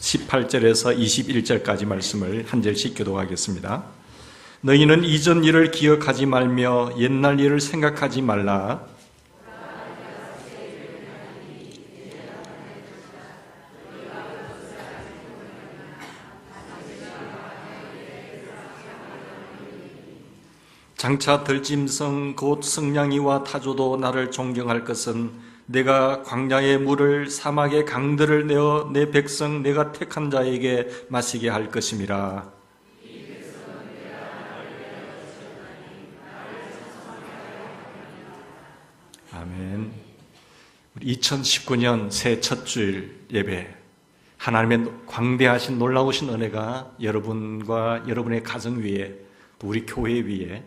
18절에서 21절까지 말씀을 한 절씩 교독하겠습니다. 너희는 이전 일을 기억하지 말며 옛날 일을 생각하지 말라. 장차 들짐승 곧 승냥이와 타조도 나를 존경할 것은 내가 광야의 물을 사막의 강들을 내어 내 백성 내가 택한 자에게 마시게 할 것임이라. 아멘. 우리 2019년 새해 첫 주일 예배, 하나님의 광대하신 놀라우신 은혜가 여러분과 여러분의 가정 위에, 또 우리 교회 위에,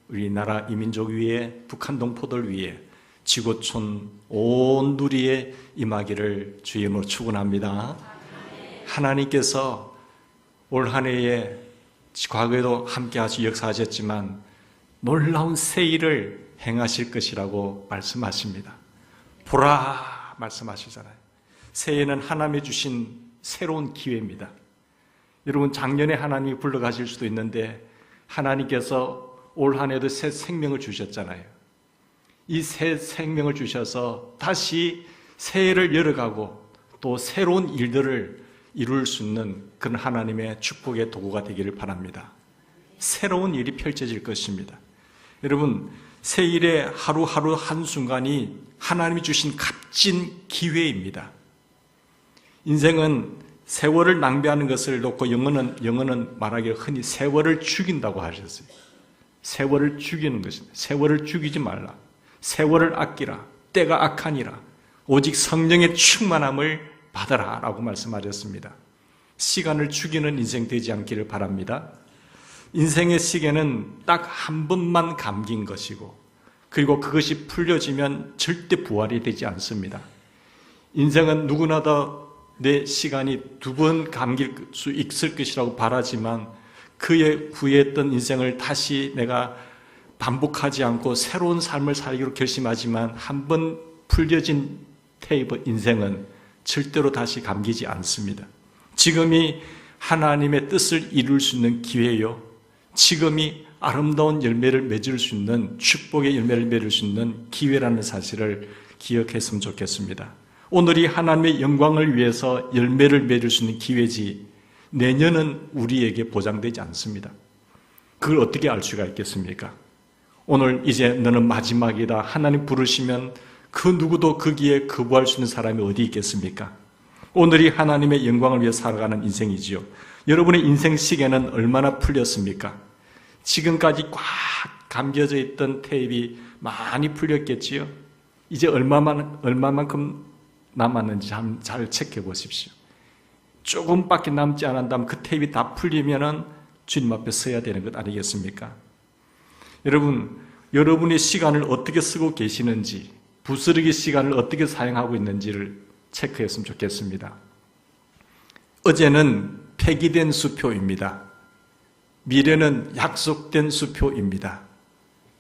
우리나라 이민족 위에, 북한 동포들 위에, 지구촌 온 누리에 임하기를 주의 이름으로 축원합니다. 하나님께서 올 한 해에 과거에도 함께 하시 역사하셨지만 놀라운 새 일을 행하실 것이라고 말씀하십니다. 보라 말씀하시잖아요. 새해는 하나님이 주신 새로운 기회입니다. 여러분, 작년에 하나님이 불러가실 수도 있는데 하나님께서 올 한 해도 새 생명을 주셨잖아요. 이 새 생명을 주셔서 다시 새해를 열어가고 또 새로운 일들을 이룰 수 있는 그런 하나님의 축복의 도구가 되기를 바랍니다. 새로운 일이 펼쳐질 것입니다. 여러분, 새일의 하루하루 한순간이 하나님이 주신 값진 기회입니다. 인생은 세월을 낭비하는 것을 놓고 영어는 말하기를 흔히 세월을 죽인다고 하셨어요. 세월을 죽이는 것입니다. 세월을 죽이지 말라. 세월을 아끼라. 때가 악하니라. 오직 성령의 충만함을 받아라 라고 말씀하셨습니다. 시간을 죽이는 인생 되지 않기를 바랍니다. 인생의 시계는 딱 한 번만 감긴 것이고, 그리고 그것이 풀려지면 절대 부활이 되지 않습니다. 인생은 누구나 다 내 시간이 두 번 감길 수 있을 것이라고 바라지만 그의 구했던 인생을 다시 내가 반복하지 않고 새로운 삶을 살기로 결심하지만 한 번 풀려진 테이프 인생은 절대로 다시 감기지 않습니다. 지금이 하나님의 뜻을 이룰 수 있는 기회요, 지금이 아름다운 열매를 맺을 수 있는, 축복의 열매를 맺을 수 있는 기회라는 사실을 기억했으면 좋겠습니다. 오늘이 하나님의 영광을 위해서 열매를 맺을 수 있는 기회지 내년은 우리에게 보장되지 않습니다. 그걸 어떻게 알 수가 있겠습니까? 오늘 이제 너는 마지막이다, 하나님 부르시면 그 누구도 거기에 거부할 수 있는 사람이 어디 있겠습니까? 오늘이 하나님의 영광을 위해 살아가는 인생이지요. 여러분의 인생 시계는 얼마나 풀렸습니까? 지금까지 꽉 감겨져 있던 테이프가 많이 풀렸겠지요? 이제 얼마만큼 남았는지 잘 체크해 보십시오. 조금밖에 남지 않았다면 그 테이프가 다 풀리면은 주님 앞에 서야 되는 것 아니겠습니까? 여러분, 여러분의 시간을 어떻게 쓰고 계시는지, 부스러기 시간을 어떻게 사용하고 있는지를 체크했으면 좋겠습니다. 어제는 폐기된 수표입니다. 미래는 약속된 수표입니다.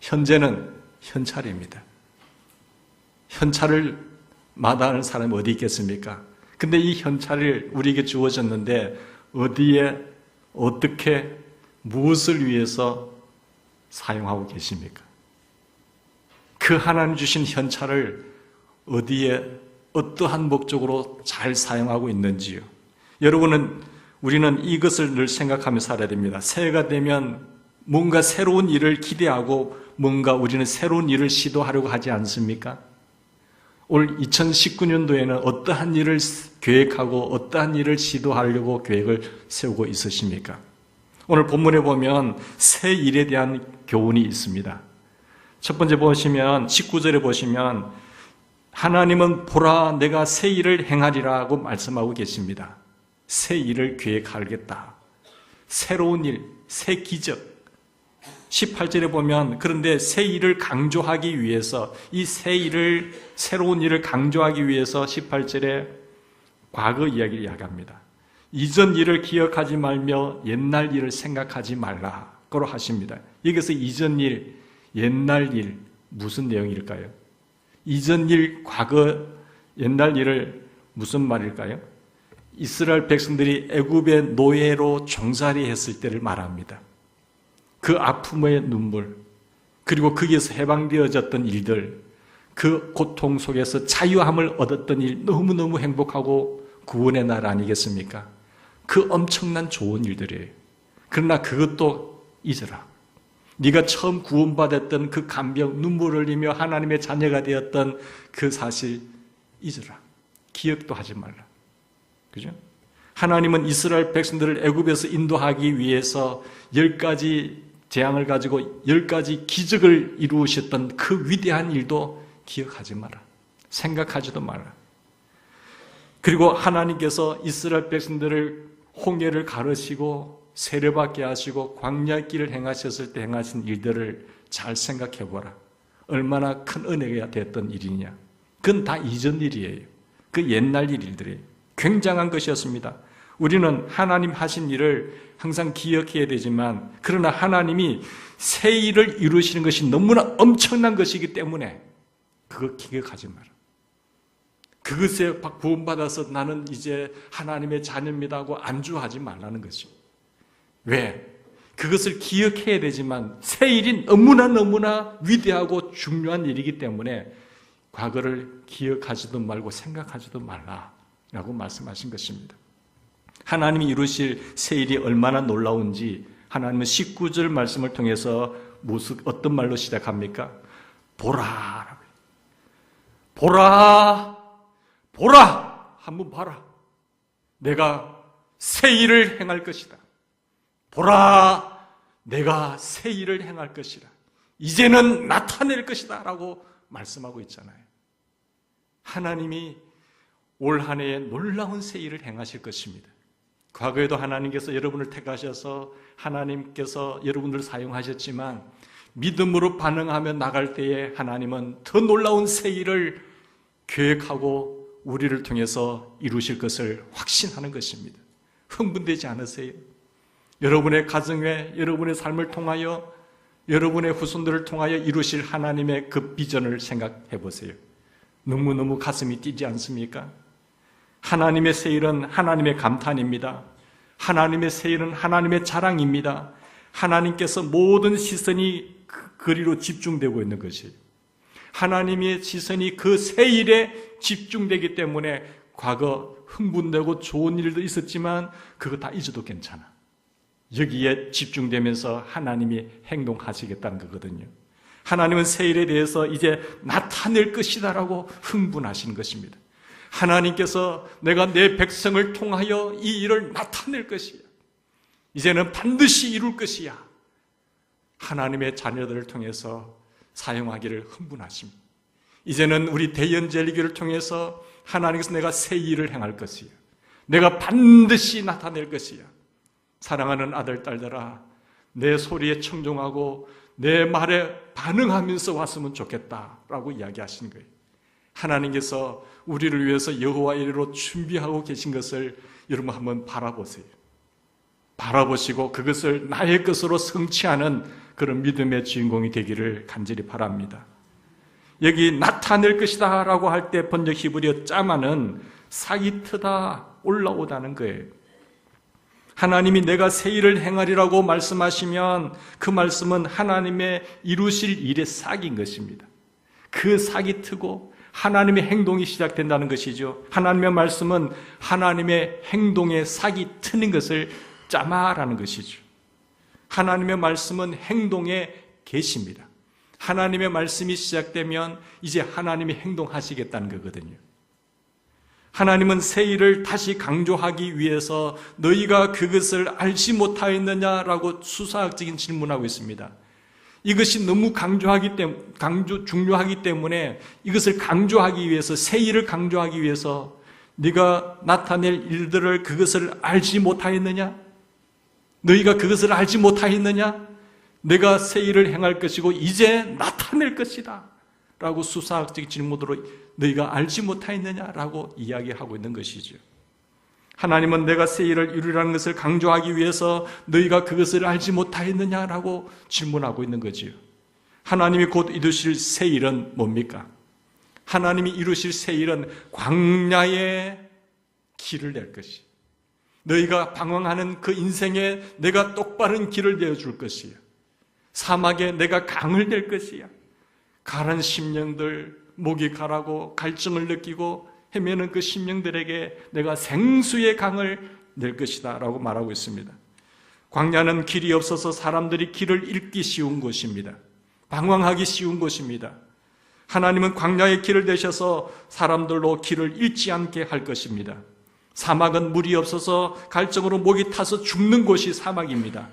현재는 현찰입니다. 현찰을 마다하는 사람이 어디 있겠습니까? 근데 이 현찰을 우리에게 주어졌는데 어디에, 어떻게, 무엇을 위해서 사용하고 계십니까? 그 하나님 주신 현찰을 어디에, 어떠한 목적으로 잘 사용하고 있는지요? 우리는 이것을 늘 생각하며 살아야 됩니다. 새해가 되면 뭔가 새로운 일을 기대하고 뭔가 우리는 새로운 일을 시도하려고 하지 않습니까? 올 2019년도에는 어떠한 일을 계획하고 어떠한 일을 시도하려고 계획을 세우고 있으십니까? 오늘 본문에 보면 새 일에 대한 교훈이 있습니다. 첫 번째 보시면 19절에 보시면 하나님은 보라 내가 새 일을 행하리라고 말씀하고 계십니다. 새 일을 계획하겠다. 새로운 일, 새 기적. 18절에 보면 그런데 새 일을 강조하기 위해서, 이 새 일을, 새로운 일을 강조하기 위해서 18절에 과거 이야기를 이야기합니다. 이전 일을 기억하지 말며 옛날 일을 생각하지 말라고 하십니다. 여기서 이전 일, 옛날 일, 무슨 내용일까요? 이전 일, 과거, 옛날 일을 무슨 말일까요? 이스라엘 백성들이 애굽의 노예로 종살이했을 때를 말합니다. 그 아픔의 눈물, 그리고 거기에서 해방되어졌던 일들, 그 고통 속에서 자유함을 얻었던 일, 너무너무 행복하고 구원의 날 아니겠습니까? 그 엄청난 좋은 일들이에요. 그러나 그것도 잊어라. 네가 처음 구원받았던 그 감격, 눈물을 흘리며 하나님의 자녀가 되었던 그 사실 잊어라. 기억도 하지 말라. 그죠? 하나님은 이스라엘 백성들을 애굽에서 인도하기 위해서 10가지 재앙을 가지고 10가지 기적을 이루셨던 그 위대한 일도 기억하지 마라. 생각하지도 마라. 그리고 하나님께서 이스라엘 백성들을 홍해를 가르시고 세례받게 하시고 광야길을 행하셨을 때 행하신 일들을 잘 생각해 보라. 얼마나 큰 은혜가 됐던 일이냐. 그건 다 이전 일이에요. 그 옛날 일들이에요. 굉장한 것이었습니다. 우리는 하나님 하신 일을 항상 기억해야 되지만, 그러나 하나님이 새 일을 이루시는 것이 너무나 엄청난 것이기 때문에 그거 기억하지 마라. 그것에 구원받아서 나는 이제 하나님의 자녀입니다 하고 안주하지 말라는 것이요. 왜? 그것을 기억해야 되지만 새 일이 너무나 위대하고 중요한 일이기 때문에 과거를 기억하지도 말고 생각하지도 말라라고 말씀하신 것입니다. 하나님이 이루실 새 일이 얼마나 놀라운지 하나님은 19절 말씀을 통해서 어떤 말로 시작합니까? 보라. 보라. 보라. 한번 봐라. 내가 새 일을 행할 것이다. 보라. 내가 새 일을 행할 것이라. 이제는 나타낼 것이다 라고 말씀하고 있잖아요. 하나님이 올 한 해에 놀라운 새 일을 행하실 것입니다. 과거에도 하나님께서 여러분을 택하셔서 하나님께서 여러분을 사용하셨지만 믿음으로 반응하며 나갈 때에 하나님은 더 놀라운 새 일을 계획하고 우리를 통해서 이루실 것을 확신하는 것입니다. 흥분되지 않으세요? 여러분의 가정에, 여러분의 삶을 통하여, 여러분의 후손들을 통하여 이루실 하나님의 그 비전을 생각해 보세요. 너무너무 가슴이 뛰지 않습니까? 하나님의 새 일은 하나님의 감탄입니다. 하나님의 새 일은 하나님의 자랑입니다. 하나님께서 모든 시선이 그리로 집중되고 있는 것이에요. 하나님의 시선이 그 새 일에 집중되기 때문에 과거 흥분되고 좋은 일도 있었지만 그거 다 잊어도 괜찮아. 여기에 집중되면서 하나님이 행동하시겠다는 거거든요. 하나님은 새 일에 대해서 이제 나타낼 것이다라고 흥분하시는 것입니다. 하나님께서 내가 내 백성을 통하여 이 일을 나타낼 것이야. 이제는 반드시 이룰 것이야. 하나님의 자녀들을 통해서 사용하기를 흥분하십니다. 이제는 우리 대연젤리교를 통해서 하나님께서 내가 새 일을 행할 것이야. 내가 반드시 나타낼 것이야. 사랑하는 아들, 딸들아, 내 소리에 청종하고 내 말에 반응하면서 왔으면 좋겠다라고 이야기하신 거예요. 하나님께서 우리를 위해서 여호와 이레로 준비하고 계신 것을 여러분 한번 바라보세요. 바라보시고 그것을 나의 것으로 성취하는 그런 믿음의 주인공이 되기를 간절히 바랍니다. 여기 나타낼 것이다 라고 할 때 번역 히브리어 짜마는 사기트다, 올라오다는 거예요. 하나님이 내가 새 일을 행하리라고 말씀하시면 그 말씀은 하나님의 이루실 일의 싹인 것입니다. 그 싹이 트고 하나님의 행동이 시작된다는 것이죠. 하나님의 말씀은 하나님의 행동의 싹이 트는 것을 짜마라는 것이죠. 하나님의 말씀은 행동의 계시입니다. 하나님의 말씀이 시작되면 이제 하나님이 행동하시겠다는 거거든요. 하나님은 새 일을 다시 강조하기 위해서 너희가 그것을 알지 못하였느냐라고 수사학적인 질문하고 있습니다. 이것이 너무 중요하기 때문에 이것을 강조하기 위해서, 새 일을 강조하기 위해서 네가 나타낼 일들을 그것을 알지 못하였느냐? 너희가 그것을 알지 못하였느냐? 내가 새 일을 행할 것이고 이제 나타낼 것이다 라고 수사학적인 질문으로 너희가 알지 못하였느냐라고 이야기하고 있는 것이죠. 하나님은 내가 새 일을 이루라는 것을 강조하기 위해서 너희가 그것을 알지 못하였느냐라고 질문하고 있는 거지요. 하나님이 곧 이루실 새 일은 뭡니까? 하나님이 이루실 새 일은 광야의 길을 낼 것이, 너희가 방황하는 그 인생에 내가 똑바른 길을 내어줄 것이야. 사막에 내가 강을 낼 것이야. 가란 심령들, 목이 가라고 갈증을 느끼고 헤매는 그 심령들에게 내가 생수의 강을 낼 것이다 라고 말하고 있습니다. 광야는 길이 없어서 사람들이 길을 잃기 쉬운 곳입니다. 방황하기 쉬운 곳입니다. 하나님은 광야의 길을 내셔서 사람들로 길을 잃지 않게 할 것입니다. 사막은 물이 없어서 갈증으로 목이 타서 죽는 곳이 사막입니다.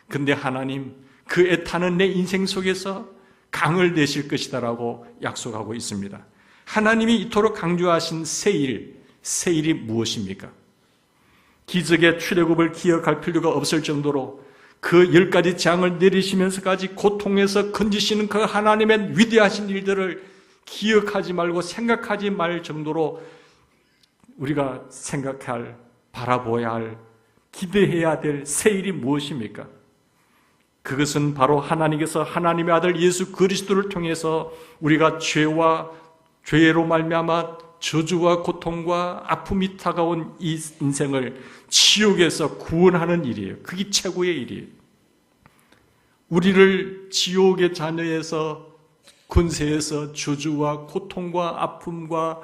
근데 하나님 그 애타는 내 인생 속에서 강을 내실 것이다 라고 약속하고 있습니다. 하나님이 이토록 강조하신 세일이 무엇입니까? 기적의 출애굽을 기억할 필요가 없을 정도로 그 10가지 재앙을 내리시면서까지 고통에서 건지시는 그 하나님의 위대하신 일들을 기억하지 말고 생각하지 말 정도로 우리가 생각할, 바라보아야 할, 기대해야 될 세일이 무엇입니까? 그것은 바로 하나님께서 하나님의 아들 예수 그리스도를 통해서 우리가 죄로 말미암아 저주와 고통과 아픔이 다가온 이 인생을 지옥에서 구원하는 일이에요. 그게 최고의 일이에요. 우리를 지옥의 자녀에서, 권세에서, 저주와 고통과 아픔과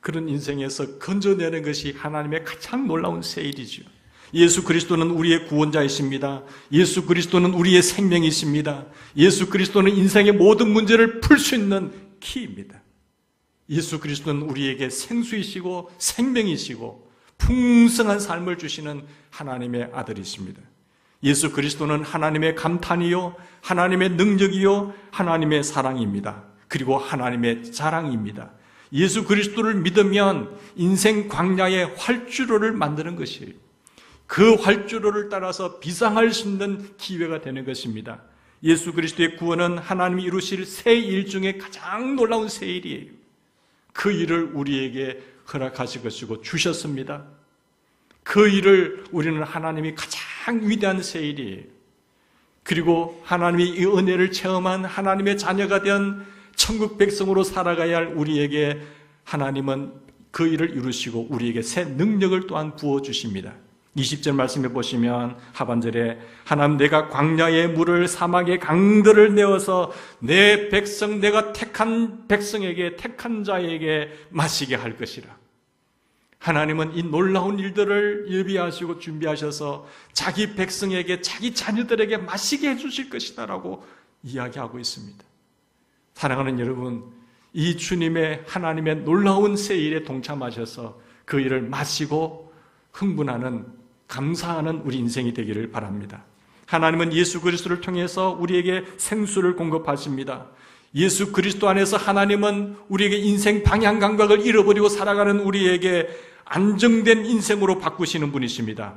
그런 인생에서 건져내는 것이 하나님의 가장 놀라운 세일이죠. 예수 그리스도는 우리의 구원자이십니다. 예수 그리스도는 우리의 생명이십니다. 예수 그리스도는 인생의 모든 문제를 풀 수 있는 키입니다. 예수 그리스도는 우리에게 생수이시고 생명이시고 풍성한 삶을 주시는 하나님의 아들이십니다. 예수 그리스도는 하나님의 감탄이요, 하나님의 능력이요, 하나님의 사랑입니다. 그리고 하나님의 자랑입니다. 예수 그리스도를 믿으면 인생 광야의 활주로를 만드는 것이에요. 그 활주로를 따라서 비상할 수 있는 기회가 되는 것입니다. 예수 그리스도의 구원은 하나님이 이루실 새 일 중에 가장 놀라운 새 일이에요. 그 일을 우리에게 허락하실 것이고 주셨습니다. 그 일을 우리는 하나님이 가장 위대한 새 일이에요. 그리고 하나님이 이 은혜를 체험한 하나님의 자녀가 된 천국 백성으로 살아가야 할 우리에게 하나님은 그 일을 이루시고 우리에게 새 능력을 또한 부어주십니다. 20절 말씀해 보시면 하반절에 하나님 내가 광야의 물을 사막의 강들을 내어서 내 백성 내가 택한 백성에게 택한 자에게 마시게 할 것이라. 하나님은 이 놀라운 일들을 예비하시고 준비하셔서 자기 백성에게 자기 자녀들에게 마시게 해주실 것이다 라고 이야기하고 있습니다. 사랑하는 여러분, 이 주님의 하나님의 놀라운 새 일에 동참하셔서 그 일을 마시고 흥분하는 감사하는 우리 인생이 되기를 바랍니다. 하나님은 예수 그리스도를 통해서 우리에게 생수를 공급하십니다. 예수 그리스도 안에서 하나님은 우리에게 인생 방향 감각을 잃어버리고 살아가는 우리에게 안정된 인생으로 바꾸시는 분이십니다.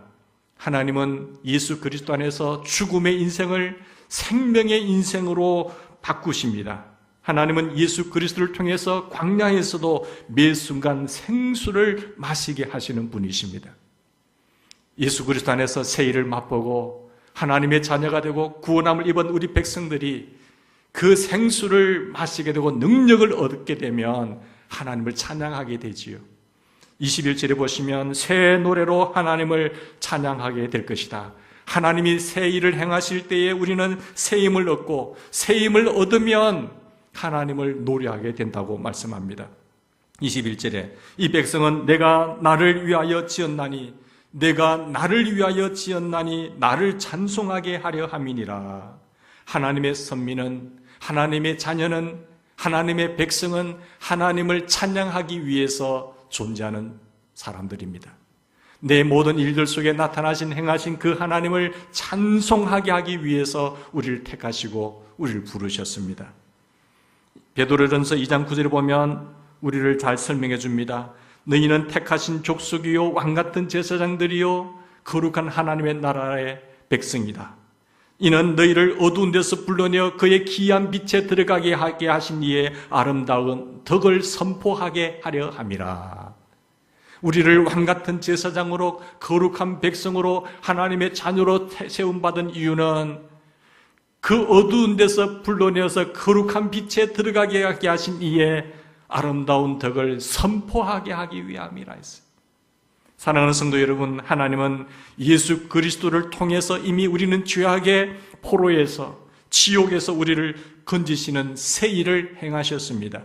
하나님은 예수 그리스도 안에서 죽음의 인생을 생명의 인생으로 바꾸십니다. 하나님은 예수 그리스도를 통해서 광야에서도 매 순간 생수를 마시게 하시는 분이십니다. 예수 그리스도 안에서 새 일을 맛보고 하나님의 자녀가 되고 구원함을 입은 우리 백성들이 그 생수를 마시게 되고 능력을 얻게 되면 하나님을 찬양하게 되지요. 21절에 보시면 새 노래로 하나님을 찬양하게 될 것이다. 하나님이 새 일을 행하실 때에 우리는 새 힘을 얻고 새 힘을 얻으면 하나님을 노래하게 된다고 말씀합니다. 21절에 이 백성은 내가 나를 위하여 지었나니 내가 나를 위하여 지었나니 나를 찬송하게 하려 함이니라. 하나님의 선민은, 하나님의 자녀는, 하나님의 백성은 하나님을 찬양하기 위해서 존재하는 사람들입니다. 내 모든 일들 속에 나타나신 행하신 그 하나님을 찬송하게 하기 위해서 우리를 택하시고 우리를 부르셨습니다. 베드로전서 2장 9절에 보면 우리를 잘 설명해 줍니다. 너희는 택하신 족속이요 왕같은 제사장들이요 거룩한 하나님의 나라의 백성이다. 이는 너희를 어두운 데서 불러내어 그의 기이한 빛에 들어가게 하게 하신 이의 아름다운 덕을 선포하게 하려 함이라. 우리를 왕같은 제사장으로 거룩한 백성으로 하나님의 자녀로 세움받은 이유는 그 어두운 데서 불러내어서 거룩한 빛에 들어가게 하게 하신 이의 아름다운 덕을 선포하게 하기 위함이라 했어요. 사랑하는 성도 여러분, 하나님은 예수 그리스도를 통해서 이미 우리는 죄악의 포로에서, 지옥에서 우리를 건지시는 새 일을 행하셨습니다.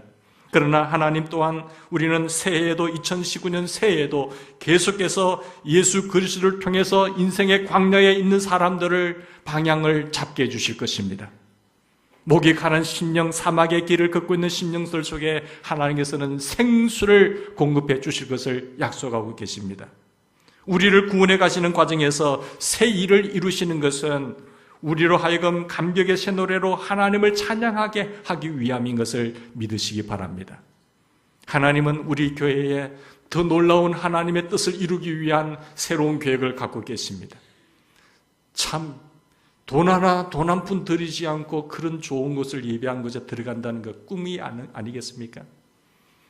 그러나 하나님 또한 우리는 새해에도 2019년 새해에도 계속해서 예수 그리스도를 통해서 인생의 광야에 있는 사람들을 방향을 잡게 해주실 것입니다. 목이 가는 심령, 사막의 길을 걷고 있는 심령들 속에 하나님께서는 생수를 공급해 주실 것을 약속하고 계십니다. 우리를 구원해 가시는 과정에서 새 일을 이루시는 것은 우리로 하여금 감격의 새 노래로 하나님을 찬양하게 하기 위함인 것을 믿으시기 바랍니다. 하나님은 우리 교회에 더 놀라운 하나님의 뜻을 이루기 위한 새로운 계획을 갖고 계십니다. 참 돈 하나, 돈 한 푼 들이지 않고 그런 좋은 곳을 예배한 곳에 들어간다는 것 꿈이 아니겠습니까?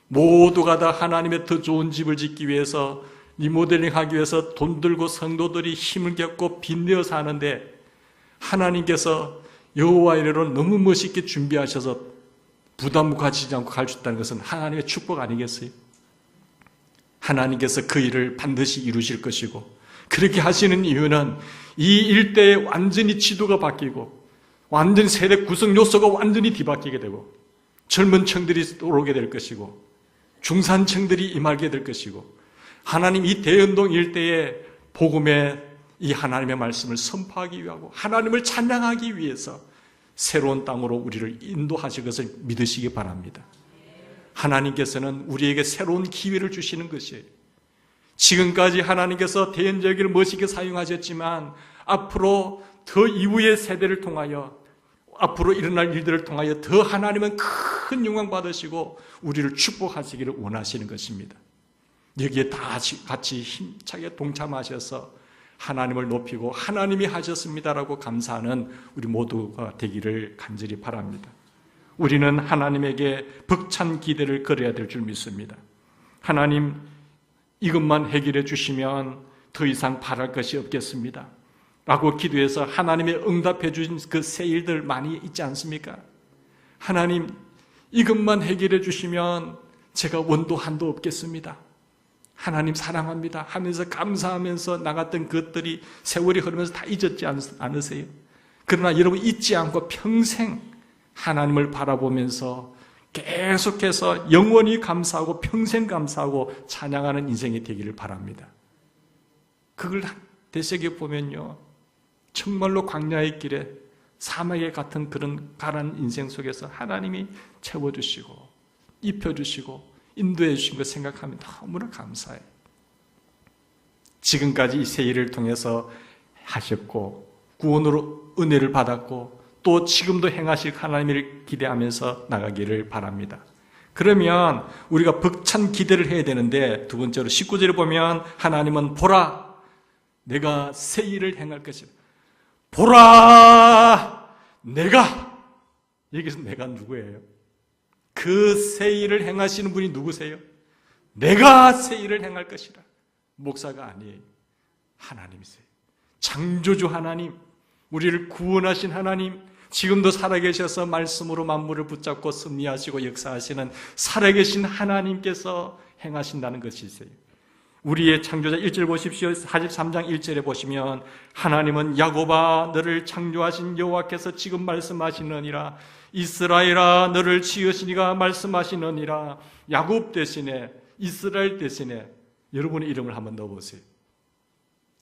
모두가 다 하나님의 더 좋은 집을 짓기 위해서, 리모델링 하기 위해서 돈 들고 성도들이 힘을 겪고 빚내어 사는데 하나님께서 여호와 이레로 너무 멋있게 준비하셔서 부담 가지지 않고 갈 수 있다는 것은 하나님의 축복 아니겠어요? 하나님께서 그 일을 반드시 이루실 것이고, 그렇게 하시는 이유는 이 일대에 완전히 지도가 바뀌고 완전 세대 구성 요소가 완전히 뒤바뀌게 되고 젊은 층들이 들어오게 될 것이고 중산층들이 임하게 될 것이고, 하나님 이 대운동 일대에 복음의 이 하나님의 말씀을 선포하기 위하고 하나님을 찬양하기 위해서 새로운 땅으로 우리를 인도하실 것을 믿으시기 바랍니다. 하나님께서는 우리에게 새로운 기회를 주시는 것이에요. 지금까지 하나님께서 대연절기를 멋있게 사용하셨지만 앞으로 더 이후의 세대를 통하여, 앞으로 일어날 일들을 통하여 더 하나님은 큰 영광 받으시고 우리를 축복하시기를 원하시는 것입니다. 여기에 다 같이 힘차게 동참하셔서 하나님을 높이고 하나님이 하셨습니다라고 감사하는 우리 모두가 되기를 간절히 바랍니다. 우리는 하나님에게 벅찬 기대를 걸어야 될 줄 믿습니다. 하나님, 이것만 해결해 주시면 더 이상 바랄 것이 없겠습니다 라고 기도해서 하나님의 응답해 주신 그 새 일들 많이 있지 않습니까? 하나님, 이것만 해결해 주시면 제가 원도 한도 없겠습니다, 하나님 사랑합니다 하면서 감사하면서 나갔던 것들이 세월이 흐르면서 다 잊었지 않으세요? 그러나 여러분 잊지 않고 평생 하나님을 바라보면서 계속해서 영원히 감사하고 평생 감사하고 찬양하는 인생이 되기를 바랍니다. 그걸 되새겨보면요, 정말로 광야의 길에 사막에 같은 그런 가난 인생 속에서 하나님이 채워주시고 입혀주시고 인도해 주신 것 생각하면 너무나 감사해요. 지금까지 이 새 일을 통해서 하셨고 구원으로 은혜를 받았고 또 지금도 행하실 하나님을 기대하면서 나가기를 바랍니다. 그러면 우리가 벅찬 기대를 해야 되는데, 두 번째로 19절에 보면 하나님은 보라, 내가 새 일을 행할 것이다. 보라, 내가. 여기서 내가 누구예요? 그 새 일을 행하시는 분이 누구세요? 내가 새 일을 행할 것이라. 목사가 아니에요. 하나님이세요. 창조주 하나님, 우리를 구원하신 하나님, 지금도 살아계셔서 말씀으로 만물을 붙잡고 섭리하시고 역사하시는 살아계신 하나님께서 행하신다는 것이세요. 우리의 창조자 1절 보십시오. 43장 1절에 보시면 하나님은 야곱아 너를 창조하신 여호와께서 지금 말씀하시느니라, 이스라엘아 너를 지으신 이가 말씀하시느니라. 야곱 대신에, 이스라엘 대신에 여러분의 이름을 한번 넣어보세요.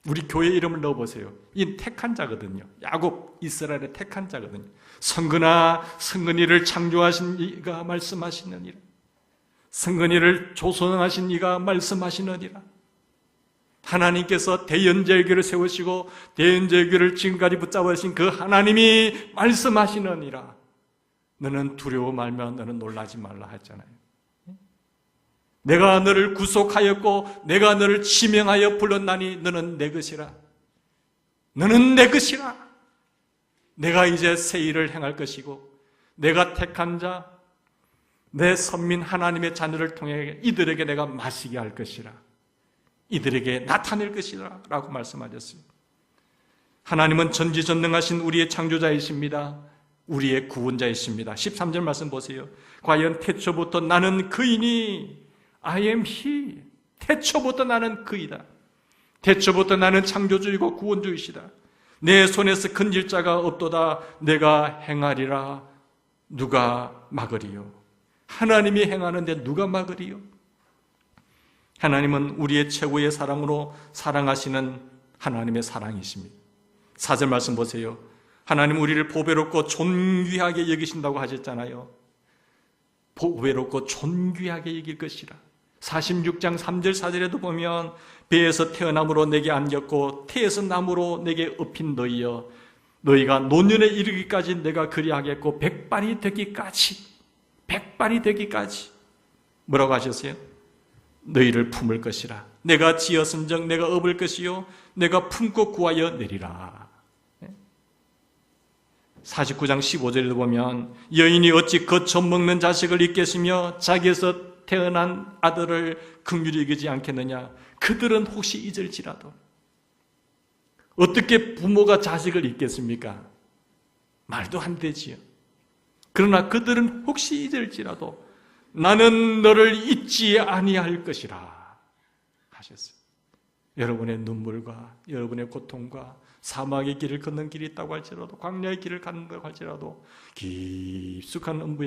우리 교회 이름을 넣어보세요. 이 택한 자거든요. 야곱, 이스라엘의 택한 자거든요. 성근아, 성근이를 창조하신 이가 말씀하시느니라. 성근이를 조성하신 이가 말씀하시느니라. 하나님께서 대연절기를 세우시고 대연절기를 지금까지 붙잡으신 그 하나님이 말씀하시느니라. 너는 두려워 말며 너는 놀라지 말라 했잖아요. 내가 너를 구속하였고 내가 너를 지명하여 불렀나니 너는 내 것이라. 너는 내 것이라. 내가 이제 새 일을 행할 것이고 내가 택한 자, 내 선민 하나님의 자녀를 통해 이들에게 내가 마시게 할 것이라. 이들에게 나타낼 것이라 라고 말씀하셨어요. 하나님은 전지전능하신 우리의 창조자이십니다. 우리의 구원자이십니다. 13절 말씀 보세요. 과연 태초부터 나는 그이니 I am he. 태초부터 나는 그이다. 태초부터 나는 창조주이고 구원주이시다. 내 손에서 건질 자가 없도다. 내가 행하리라. 누가 막으리요? 하나님이 행하는데 누가 막으리요? 하나님은 우리의 최고의 사랑으로 사랑하시는 하나님의 사랑이십니다. 4절 말씀 보세요. 하나님 우리를 보배롭고 존귀하게 여기신다고 하셨잖아요. 보배롭고 존귀하게 여길 것이라. 46장 3절 4절에도 보면 배에서 태어남으로 내게 안겼고 태에서 남으로 내게 업힌 너희여, 너희가 노년에 이르기까지 내가 그리하겠고 백발이 되기까지 뭐라고 하셨어요? 너희를 품을 것이라. 내가 지었은즉 내가 업을 것이요 내가 품고 구하여 내리라. 49장 15절에도 보면 여인이 어찌 겉젖먹는 자식을 잊겠으며 자기에서 태어난 아들을 긍휼히 여기지 않겠느냐. 그들은 혹시 잊을지라도. 어떻게 부모가 자식을 잊겠습니까? 말도 안 되지요. 그러나 그들은 혹시 잊을지라도 나는 너를 잊지 아니할 것이라 하셨어요. 여러분의 눈물과 여러분의 고통과 사막의 길을 걷는 길이 있다고 할지라도, 광야의 길을 간다고 할지라도, 깊숙한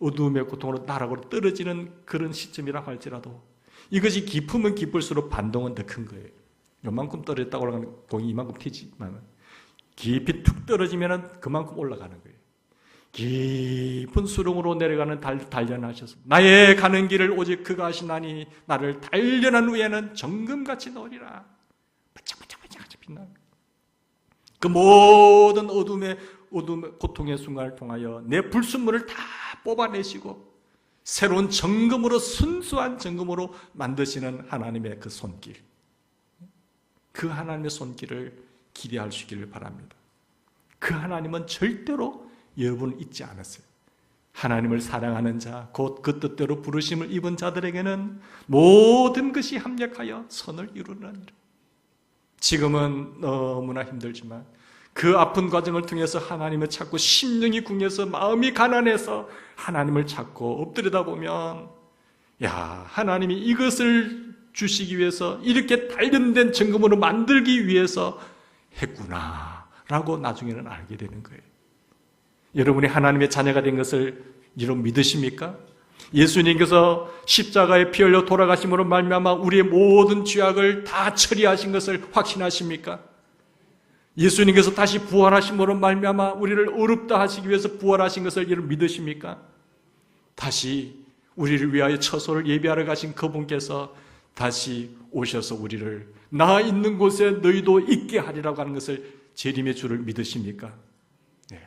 어두움의 고통으로 나락으로 떨어지는 그런 시점이라고 할지라도, 이것이 깊으면 깊을수록 반동은 더 큰 거예요. 요만큼 떨어졌다고 하면 공이 이만큼 튀지만 깊이 툭 떨어지면 그만큼 올라가는 거예요. 깊은 수렁으로 내려가는 단련하셔서 나의 가는 길을 오직 그가 하시나니 나를 단련한 후에는 정금같이 놓으리라. 반짝반짝반짝같이 빛나는 거예요. 그 모든 어둠의 고통의 순간을 통하여 내 불순물을 다 뽑아내시고 새로운 정금으로, 순수한 정금으로 만드시는 하나님의 그 손길, 그 하나님의 손길을 기대할 수 있기를 바랍니다. 그 하나님은 절대로 여러분을 잊지 않았어요. 하나님을 사랑하는 자, 곧 그 뜻대로 부르심을 입은 자들에게는 모든 것이 합력하여 선을 이루느니라. 지금은 너무나 힘들지만 그 아픈 과정을 통해서 하나님을 찾고 심령이 궁해서 마음이 가난해서 하나님을 찾고 엎드리다 보면, 야, 하나님이 이것을 주시기 위해서 이렇게 단련된 정금으로 만들기 위해서 했구나 라고 나중에는 알게 되는 거예요. 여러분이 하나님의 자녀가 된 것을 여러분 믿으십니까? 예수님께서 십자가에 피 흘려 돌아가심으로 말미암아 우리의 모든 죄악을 다 처리하신 것을 확신하십니까? 예수님께서 다시 부활하심으로 말미암아 우리를 의롭다 하시기 위해서 부활하신 것을 여러분 믿으십니까? 다시 우리를 위하여 처소를 예비하러 가신 그분께서 다시 오셔서 우리를 나 있는 곳에 너희도 있게 하리라고 하는 것을 재림의 주를 믿으십니까? 네.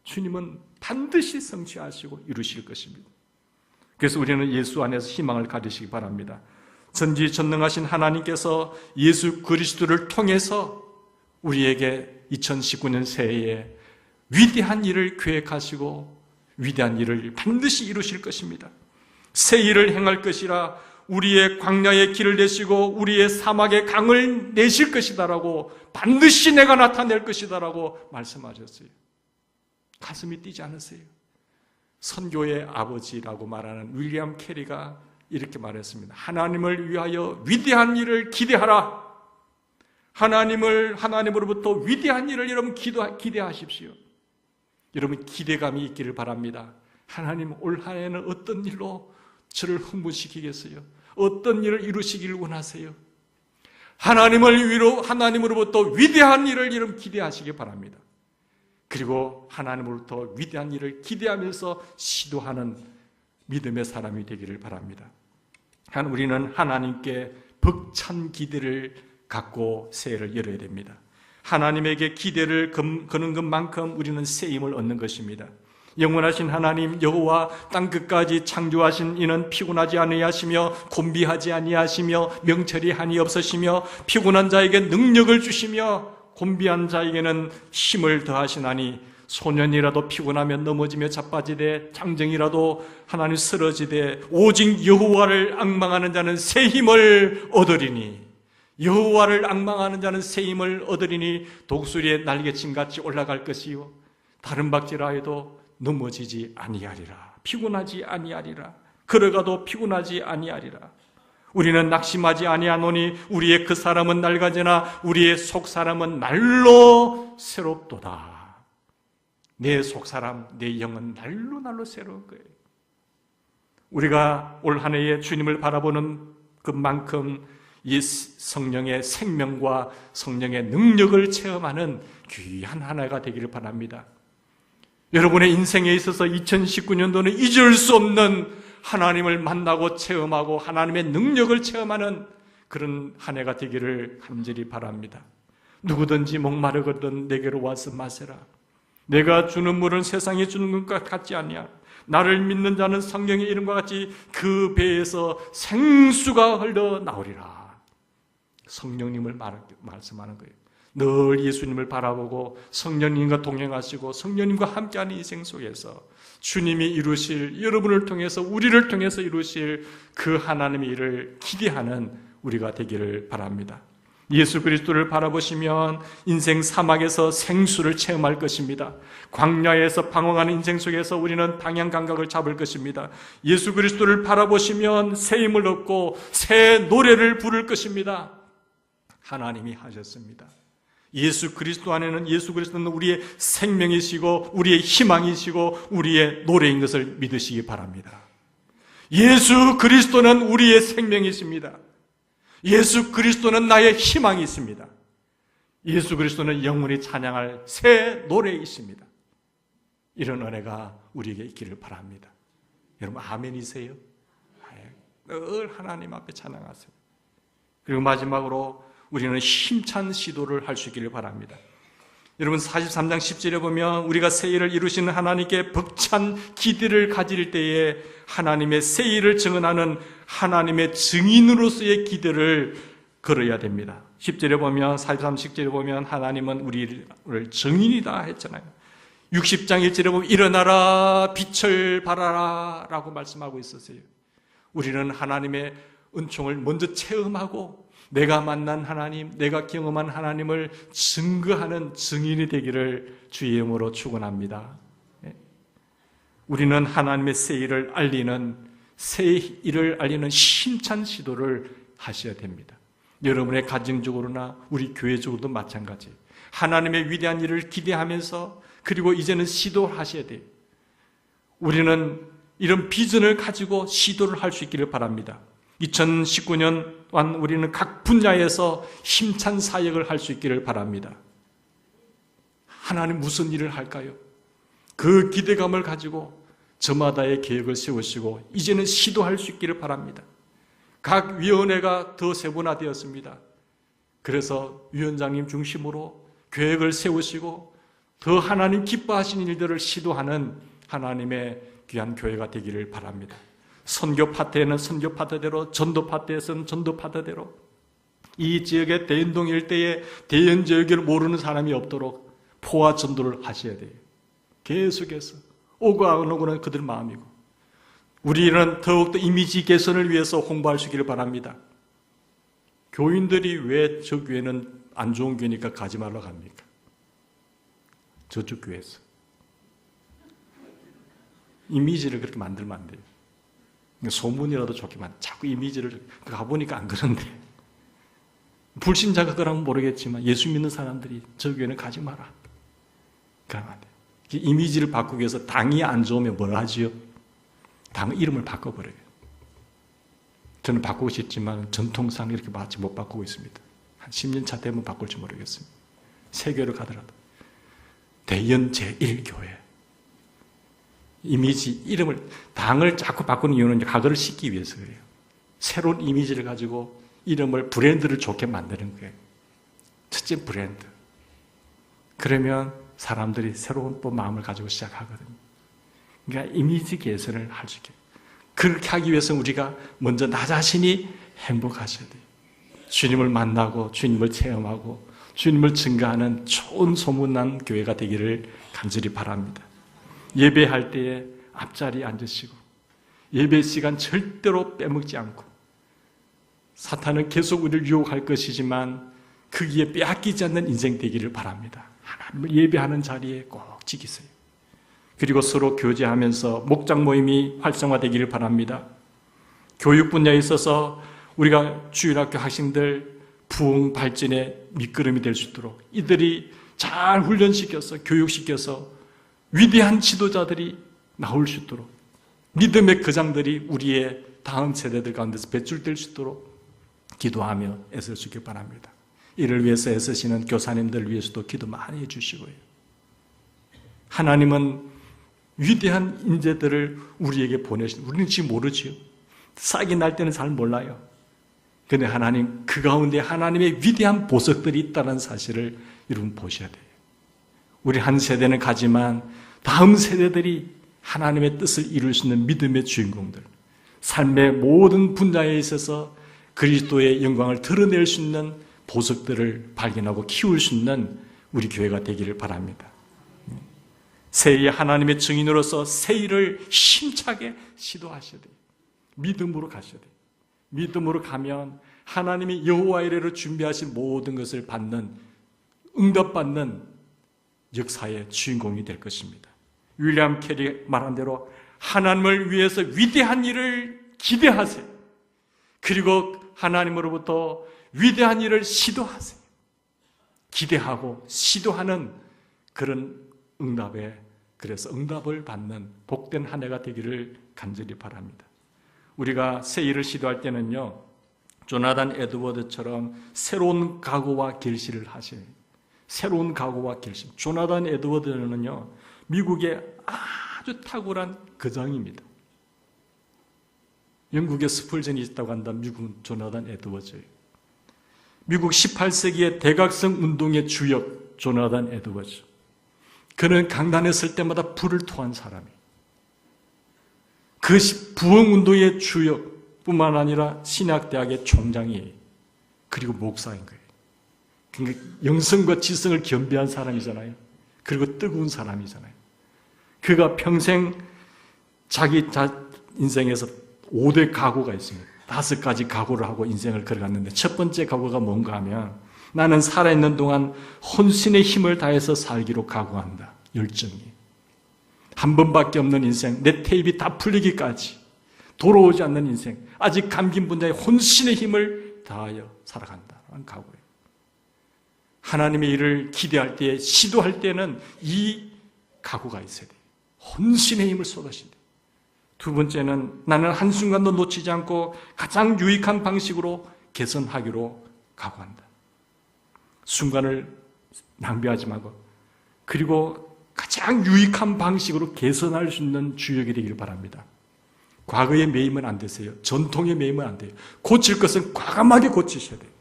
주님은 반드시 성취하시고 이루실 것입니다. 그래서 우리는 예수 안에서 희망을 가지시기 바랍니다. 전지전능하신 하나님께서 예수 그리스도를 통해서 우리에게 2019년 새해에 위대한 일을 계획하시고 위대한 일을 반드시 이루실 것입니다. 새 일을 행할 것이라 우리의 광야의 길을 내시고 우리의 사막의 강을 내실 것이다라고, 반드시 내가 나타낼 것이다라고 말씀하셨어요. 가슴이 뛰지 않으세요? 선교의 아버지라고 말하는 윌리엄 캐리가 이렇게 말했습니다. 하나님을 위하여 위대한 일을 기대하라. 하나님으로부터 위대한 일을 여러분 기대하십시오. 여러분 기대감이 있기를 바랍니다. 하나님 올 한해는 어떤 일로 저를 흥분시키겠어요? 어떤 일을 이루시기를 원하세요? 하나님으로부터 위대한 일을 여러분 기대하시기 바랍니다. 그리고 하나님으로부터 위대한 일을 기대하면서 시도하는 믿음의 사람이 되기를 바랍니다. 우리는 하나님께 벅찬 기대를 갖고 새해를 열어야 됩니다. 하나님에게 기대를 거는 것만큼 우리는 새 힘을 얻는 것입니다. 영원하신 하나님 여호와 땅끝까지 창조하신 이는 피곤하지 아니하시며 곤비하지 아니하시며 명철이 한이 없으시며 피곤한 자에게 능력을 주시며 곤비한 자에게는 힘을 더하시나니 소년이라도 피곤하면 넘어지며 자빠지되 장정이라도 하나님 쓰러지되 오직 여호와를 앙망하는 자는 새 힘을 얻으리니, 여호와를 앙망하는 자는 새 힘을 얻으리니 독수리의 날개침같이 올라갈 것이요 다른 박지라 해도 넘어지지 아니하리라. 피곤하지 아니하리라. 걸어가도 피곤하지 아니하리라. 우리는 낙심하지 아니하노니 우리의 그 사람은 낡아지나 우리의 속 사람은 날로 새롭도다. 내 속 사람, 내 영은 날로 새로운 거예요. 우리가 올 한 해에 주님을 바라보는 그만큼 이 성령의 생명과 성령의 능력을 체험하는 귀한 한 해가 되기를 바랍니다. 여러분의 인생에 있어서 2019년도는 잊을 수 없는 하나님을 만나고 체험하고 하나님의 능력을 체험하는 그런 한 해가 되기를 간절히 바랍니다. 누구든지 목마르거든 내게로 와서 마시라. 내가 주는 물은 세상에 주는 것과 같지 아니야. 나를 믿는 자는 성경의 이름과 같이 그 배에서 생수가 흘러나오리라. 성령님을 말씀하는 거예요. 늘 예수님을 바라보고 성령님과 동행하시고 성령님과 함께하는 인생 속에서 주님이 이루실, 여러분을 통해서 우리를 통해서 이루실 그 하나님의 일을 기대하는 우리가 되기를 바랍니다. 예수 그리스도를 바라보시면 인생 사막에서 생수를 체험할 것입니다. 광야에서 방황하는 인생 속에서 우리는 방향 감각을 잡을 것입니다. 예수 그리스도를 바라보시면 새 힘을 얻고 새 노래를 부를 것입니다. 하나님이 하셨습니다. 예수 그리스도 안에는 예수 그리스도는 우리의 생명이시고 우리의 희망이시고 우리의 노래인 것을 믿으시기 바랍니다. 예수 그리스도는 우리의 생명이십니다. 예수 그리스도는 나의 희망이 있습니다. 예수 그리스도는 영원히 찬양할 새 노래이십니다. 이런 은혜가 우리에게 있기를 바랍니다. 여러분 아멘이세요? 늘 하나님 앞에 찬양하세요. 그리고 마지막으로 우리는 힘찬 시도를 할 수 있기를 바랍니다. 여러분 43장 10절에 보면 우리가 새 일을 이루시는 하나님께 벅찬 기대를 가질 때에 하나님의 새 일을 증언하는 하나님의 증인으로서의 기대를 걸어야 됩니다. 10절에 보면 43, 10절에 보면 하나님은 우리를 증인이다 했잖아요. 60장 1절에 보면 일어나라 빛을 발하라 라고 말씀하고 있었어요. 우리는 하나님의 은총을 먼저 체험하고 내가 만난 하나님, 내가 경험한 하나님을 증거하는 증인이 되기를 주의 이름으로 축원합니다. 우리는 하나님의 새 일을 알리는 힘찬 시도를 하셔야 됩니다. 여러분의 가정적으로나 우리 교회적으로도 마찬가지예요. 하나님의 위대한 일을 기대하면서 그리고 이제는 시도하셔야 돼요. 우리는 이런 비전을 가지고 시도를 할 수 있기를 바랍니다. 2019년 또한 우리는 각 분야에서 힘찬 사역을 할 수 있기를 바랍니다. 하나님 무슨 일을 할까요? 그 기대감을 가지고 저마다의 계획을 세우시고 이제는 시도할 수 있기를 바랍니다. 각 위원회가 더 세분화되었습니다. 그래서 위원장님 중심으로 계획을 세우시고 더 하나님 기뻐하시는 일들을 시도하는 하나님의 귀한 교회가 되기를 바랍니다. 선교 파트에는 선교 파트대로, 전도 파트에서는 전도 파트대로 이 지역의 대연동 일대에 대연 지역을 모르는 사람이 없도록 포화 전도를 하셔야 돼요. 계속해서 오고 안 오고는 그들 마음이고 우리는 더욱더 이미지 개선을 위해서 홍보할 수 있기를 바랍니다. 교인들이 왜 저 교회는 안 좋은 교회니까 가지 말라고 합니까? 저쪽 교회에서 이미지를 그렇게 만들면 안 돼요. 소문이라도 좋게만 자꾸 이미지를 가보니까 안 그런데 불신자가 그러면 모르겠지만 예수 믿는 사람들이 저 교회는 가지 마라 그러면 안 돼요. 이미지를 바꾸기 위해서 당이 안 좋으면 뭘 하지요? 당 이름을 바꿔버려요. 저는 바꾸고 싶지만 전통상 이렇게 마치 못 바꾸고 있습니다. 한 10년 차 되면 바꿀지 모르겠습니다. 새 교회를 가더라도 대연 제1교회 이미지, 이름을, 당을 자꾸 바꾸는 이유는 각오를 씻기 위해서 그래요. 새로운 이미지를 가지고 이름을, 브랜드를 좋게 만드는 거예요. 첫째 브랜드. 그러면 사람들이 새로운 또 마음을 가지고 시작하거든요. 그러니까 이미지 개선을 할 수 있게. 그렇게 하기 위해서는 우리가 먼저 나 자신이 행복하셔야 돼요. 주님을 만나고 주님을 체험하고 주님을 증거하는 좋은 소문난 교회가 되기를 간절히 바랍니다. 예배할 때에 앞자리에 앉으시고 예배 시간 절대로 빼먹지 않고 사탄은 계속 우리를 유혹할 것이지만 거기에 빼앗기지 않는 인생 되기를 바랍니다. 하나님을 예배하는 자리에 꼭 지키세요. 그리고 서로 교제하면서 목장 모임이 활성화되기를 바랍니다. 교육 분야에 있어서 우리가 주일학교 학생들 부흥 발전의 밑거름이 될 수 있도록 이들이 잘 훈련시켜서 교육시켜서 위대한 지도자들이 나올 수 있도록 믿음의 거장들이 우리의 다음 세대들 가운데서 배출될 수 있도록 기도하며 애쓸 수 있길 바랍니다. 이를 위해서 애쓰시는 교사님들 위해서도 기도 많이 해주시고요. 하나님은 위대한 인재들을 우리에게 보내신, 우리는 지금 모르지요. 싹이 날 때는 잘 몰라요. 그런데 하나님, 그 가운데 하나님의 위대한 보석들이 있다는 사실을 여러분 보셔야 돼요. 우리 한 세대는 가지만 다음 세대들이 하나님의 뜻을 이룰 수 있는 믿음의 주인공들, 삶의 모든 분야에 있어서 그리스도의 영광을 드러낼 수 있는 보석들을 발견하고 키울 수 있는 우리 교회가 되기를 바랍니다. 새해 하나님의 증인으로서 새해를 힘차게 시도하셔야 돼요. 믿음으로 가셔야 돼요. 믿음으로 가면 하나님이 여호와의 이레로 준비하신 모든 것을 받는, 응답받는 역사의 주인공이 될 것입니다. 윌리엄 캐리 말한 대로 하나님을 위해서 위대한 일을 기대하세요. 그리고 하나님으로부터 위대한 일을 시도하세요. 기대하고 시도하는 그런 응답에, 그래서 응답을 받는 복된 한 해가 되기를 간절히 바랍니다. 우리가 새 일을 시도할 때는요, 조나단 에드워드처럼 새로운 각오와 결실을 하셔요. 새로운 각오와 결실. 조나단 에드워드는요, 미국의 아주 탁월한 거장입니다. 영국에 스펄전이 있다고 한다면 미국은 조나단 에드워즈예요. 미국 18세기의 대각성 운동의 주역 조나단 에드워즈. 그는 강단에 설 때마다 불을 토한 사람이에요. 그 부흥운동의 주역뿐만 아니라 신학대학의 총장이에요. 그리고 목사인 거예요. 그러니까 영성과 지성을 겸비한 사람이잖아요. 그리고 뜨거운 사람이잖아요. 그가 평생 자기 인생에서 5대 각오가 있습니다. 5가지 각오를 하고 인생을 걸어갔는데 첫 번째 각오가 뭔가 하면 나는 살아있는 동안 혼신의 힘을 다해서 살기로 각오한다. 열정이. 한 번밖에 없는 인생, 내 테이프 다 풀리기까지 돌아오지 않는 인생, 아직 감긴 분야에 혼신의 힘을 다하여 살아간다는 각오예요. 하나님의 일을 기대할 때, 시도할 때는 이 각오가 있어야 돼요. 혼신의 힘을 쏟아신다. 두 번째는 나는 한순간도 놓치지 않고 가장 유익한 방식으로 개선하기로 각오한다. 순간을 낭비하지 말고, 그리고 가장 유익한 방식으로 개선할 수 있는 주역이 되기를 바랍니다. 과거에 매이면 안 되세요. 전통에 매이면 안 돼요. 고칠 것은 과감하게 고치셔야 돼요.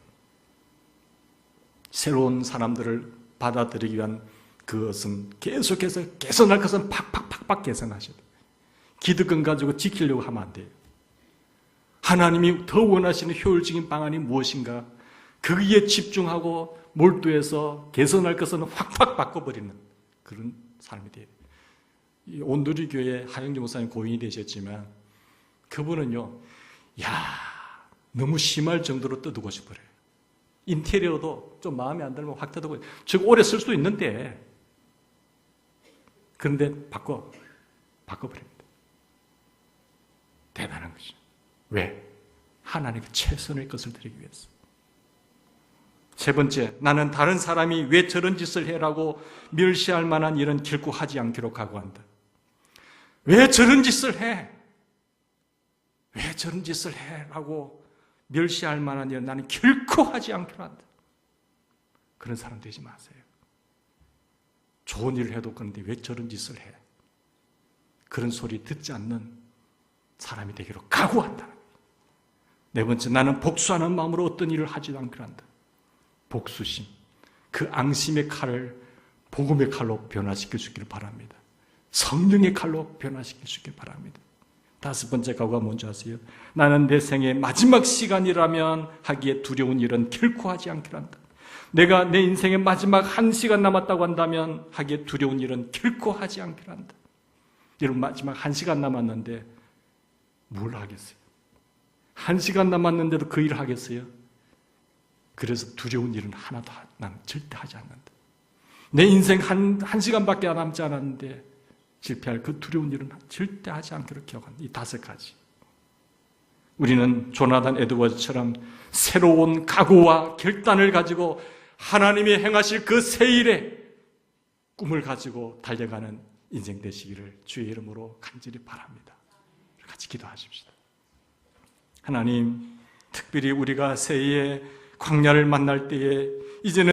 새로운 사람들을 받아들이기 위한 그것은 계속해서 개선할 것은 팍팍팍팍 개선하셔야 돼요. 기득권 가지고 지키려고 하면 안 돼요. 하나님이 더 원하시는 효율적인 방안이 무엇인가? 거기에 집중하고 몰두해서 개선할 것은 확확 바꿔버리는 그런 삶이 돼요. 온누리 교회 하영주 목사님 고인이 되셨지만 그분은요, 너무 심할 정도로 뜯고 싶어요. 인테리어도 좀 마음에 안 들면 확 뜯고, 즉 오래 쓸 수도 있는데, 그런데 바꿔버립니다. 대단한 것이죠. 왜? 하나님께 최선의 것을 드리기 위해서. 세 번째, 나는 다른 사람이 왜 저런 짓을 해라고 멸시할 만한 일은 결코 하지 않기로 각오한다. 왜 저런 짓을 해? 왜 저런 짓을 해라고 멸시할 만한 일은 나는 결코 하지 않기로 한다. 그런 사람 되지 마세요. 좋은 일을 해도 그런데 왜 저런 짓을 해? 그런 소리 듣지 않는 사람이 되기로 각오한다. 네 번째, 나는 복수하는 마음으로 어떤 일을 하지 않기로 한다. 복수심, 그 앙심의 칼을 복음의 칼로 변화시킬 수 있기를 바랍니다. 성령의 칼로 변화시킬 수 있기를 바랍니다. 다섯 번째 각오가 뭔지 아세요? 나는 내 생의 마지막 시간이라면 하기에 두려운 일은 결코 하지 않기로 한다. 내가 내 인생의 마지막 1시간 남았다고 한다면 하기에 두려운 일은 결코 하지 않기로 한다. 여러분, 마지막 1시간 남았는데 뭘 하겠어요? 1시간 남았는데도 그 일을 하겠어요? 그래서 두려운 일은 하나도 난 절대 하지 않는다. 내 인생 한 시간밖에 남지 않았는데 실패할 그 두려운 일은 절대 하지 않기로 기억한다. 이 5가지. 우리는 조나단 에드워즈처럼 새로운 각오와 결단을 가지고 하나님이 행하실 그 새 일에 꿈을 가지고 달려가는 인생 되시기를 주의 이름으로 간절히 바랍니다. 같이 기도하십시다. 하나님, 특별히 우리가 새해에 광야를 만날 때에 이제는